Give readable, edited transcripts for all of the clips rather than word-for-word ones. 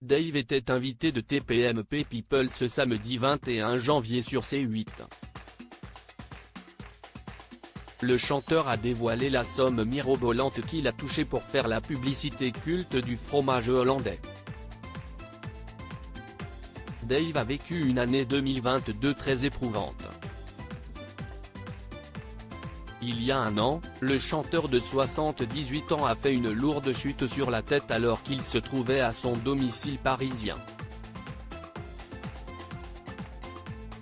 Dave était invité de TPMP People ce samedi 21 janvier sur C8. Le chanteur a dévoilé la somme mirobolante qu'il a touchée pour faire la publicité culte du fromage hollandais. Dave a vécu une année 2022 très éprouvante. Il y a un an, le chanteur de 78 ans a fait une lourde chute sur la tête alors qu'il se trouvait à son domicile parisien.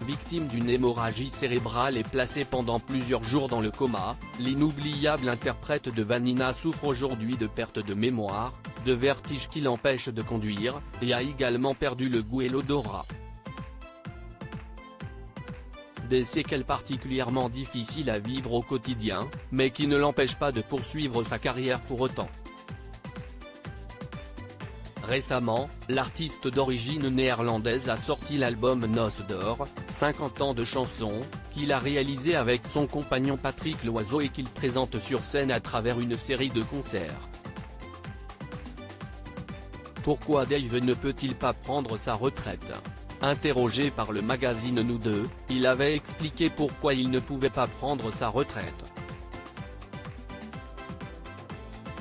Victime d'une hémorragie cérébrale et placé pendant plusieurs jours dans le coma, l'inoubliable interprète de Vanina souffre aujourd'hui de perte de mémoire, de vertiges qui l'empêchent de conduire, et a également perdu le goût et l'odorat. Des séquelles particulièrement difficiles à vivre au quotidien, mais qui ne l'empêchent pas de poursuivre sa carrière pour autant. Récemment, l'artiste d'origine néerlandaise a sorti l'album Noces d'or, 50 ans de chansons, qu'il a réalisé avec son compagnon Patrick Loiseau et qu'il présente sur scène à travers une série de concerts. Pourquoi Dave ne peut-il pas prendre sa retraite ? Interrogé par le magazine Nous Deux, il avait expliqué pourquoi il ne pouvait pas prendre sa retraite.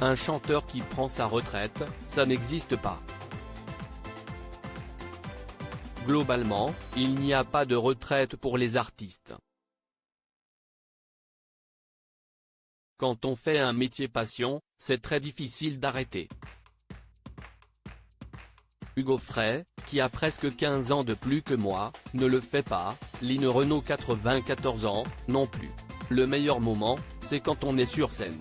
Un chanteur qui prend sa retraite, ça n'existe pas. Globalement, il n'y a pas de retraite pour les artistes. Quand on fait un métier passion, c'est très difficile d'arrêter. Hugo Frey, qui a presque 15 ans de plus que moi, ne le fait pas, Lynn Renaud 94 ans, non plus. Le meilleur moment, c'est quand on est sur scène.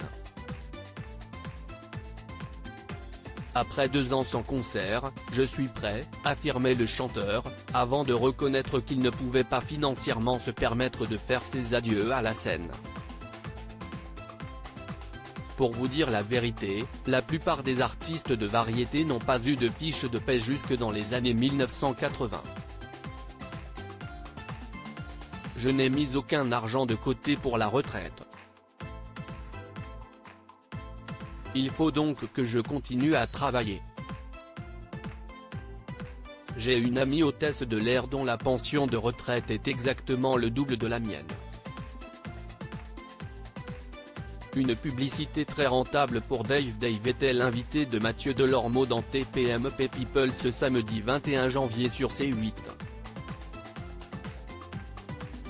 Après 2 ans sans concert, je suis prêt, affirmait le chanteur, avant de reconnaître qu'il ne pouvait pas financièrement se permettre de faire ses adieux à la scène. Pour vous dire la vérité, la plupart des artistes de variété n'ont pas eu de fiche de paie jusque dans les années 1980. Je n'ai mis aucun argent de côté pour la retraite. Il faut donc que je continue à travailler. J'ai une amie hôtesse de l'air dont la pension de retraite est exactement le double de la mienne. Une publicité très rentable pour Dave. Dave était l'invité de Mathieu Delormeau dans TPMP People ce samedi 21 janvier sur C8.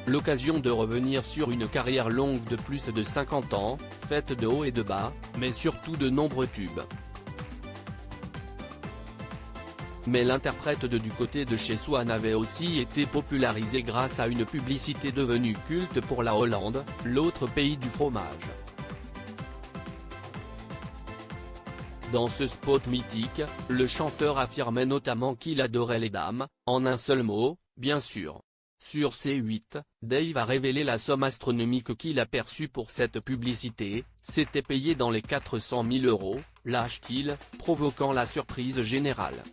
L'occasion de revenir sur une carrière longue de plus de 50 ans, faite de hauts et de bas, mais surtout de nombreux tubes. Mais l'interprète de Du côté de chez Swan avait aussi été popularisé grâce à une publicité devenue culte pour la Hollande, l'autre pays du fromage. Dans ce spot mythique, le chanteur affirmait notamment qu'il adorait les dames, en un seul mot, bien sûr. Sur C8, Dave a révélé la somme astronomique qu'il a perçue pour cette publicité, c'était payé dans les 400 000 €, lâche-t-il, provoquant la surprise générale.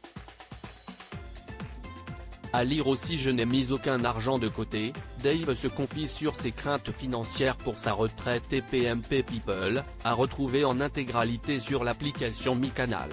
À lire aussi Je n'ai mis aucun argent de côté, Dave se confie sur ses craintes financières pour sa retraite TPMP People, à retrouver en intégralité sur l'application Mi Canal.